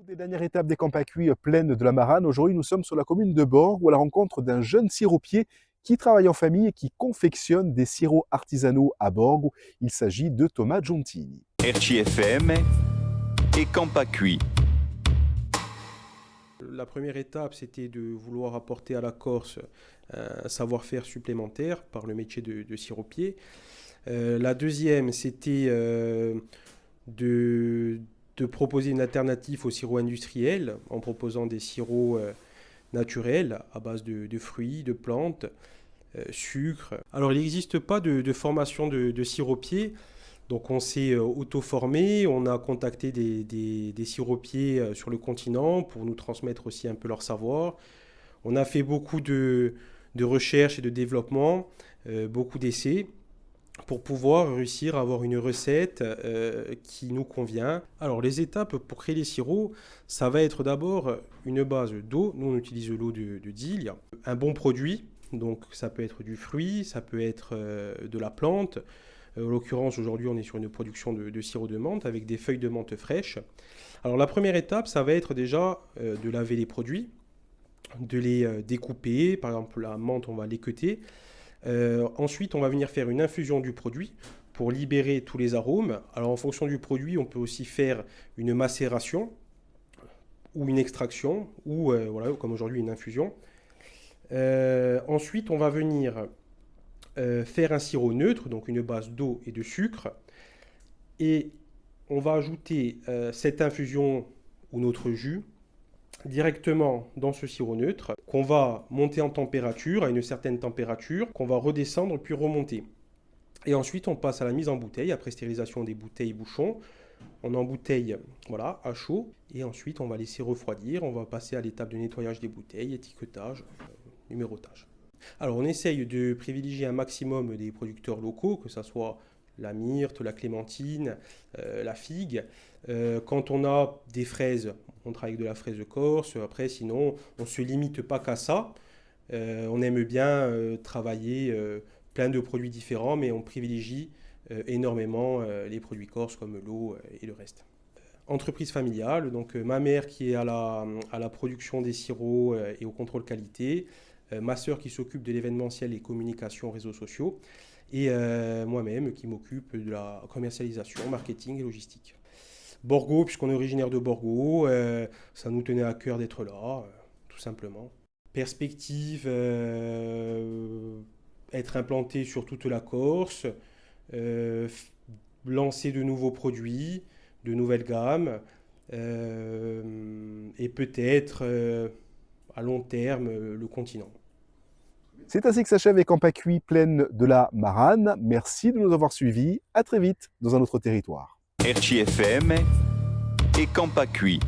des dernières étapes des camps à cuits plaines de la Marane. Aujourd'hui, nous sommes sur la commune de Borg, à la rencontre d'un jeune siropier qui travaille en famille et qui confectionne des sirops artisanaux à Borg. Il s'agit de Thomas Giuntini. RCFM et camp à cuits. La première étape, c'était de vouloir apporter à la Corse un savoir-faire supplémentaire par le métier de siropier. La deuxième, c'était de proposer une alternative au sirop industriel en proposant des sirops naturels à base de fruits, de plantes, sucre. Alors, il n'existe pas de formation de siropier. Donc on s'est auto-formé, on a contacté des siropiers sur le continent pour nous transmettre aussi un peu leur savoir. On a fait beaucoup de recherches et de développement, beaucoup d'essais pour pouvoir réussir à avoir une recette qui nous convient. Alors les étapes pour créer les sirops, ça va être d'abord une base d'eau. Nous on utilise l'eau de Dille, un bon produit, donc ça peut être du fruit, ça peut être de la plante. En l'occurrence, aujourd'hui, on est sur une production de sirop de menthe avec des feuilles de menthe fraîches. Alors, la première étape, ça va être déjà de laver les produits, de les découper. Par exemple, la menthe, on va l'équeuter. Ensuite, on va venir faire une infusion du produit pour libérer tous les arômes. Alors, en fonction du produit, on peut aussi faire une macération ou une extraction ou, voilà, comme aujourd'hui, une infusion. Ensuite, on va venir faire un sirop neutre, donc une base d'eau et de sucre. Et on va ajouter cette infusion ou notre jus directement dans ce sirop neutre qu'on va monter en température, à une certaine température, qu'on va redescendre puis remonter. Et ensuite, on passe à la mise en bouteille, après stérilisation des bouteilles bouchons. On embouteille voilà, à chaud et ensuite on va laisser refroidir. On va passer à l'étape de nettoyage des bouteilles, étiquetage, numérotage. Alors on essaye de privilégier un maximum des producteurs locaux, que ce soit la myrte, la clémentine, la figue. Quand on a des fraises, on travaille avec de la fraise de Corse. Après, sinon, on ne se limite pas qu'à ça. On aime bien travailler plein de produits différents, mais on privilégie énormément les produits corses comme l'eau et le reste. Entreprise familiale, donc ma mère qui est à la production des sirops et au contrôle qualité, ma sœur qui s'occupe de l'événementiel et communication réseaux sociaux, et moi-même qui m'occupe de la commercialisation, marketing et logistique. Borgo, puisqu'on est originaire de Borgo, ça nous tenait à cœur d'être là, tout simplement. Perspective, être implanté sur toute la Corse, lancer de nouveaux produits, de nouvelles gammes, et peut-être à long terme le continent. C'est ainsi que s'achève les camps à cuits plaines de la Marane. Merci de nous avoir suivis. À très vite dans un autre territoire. RCFM et camp à cuits.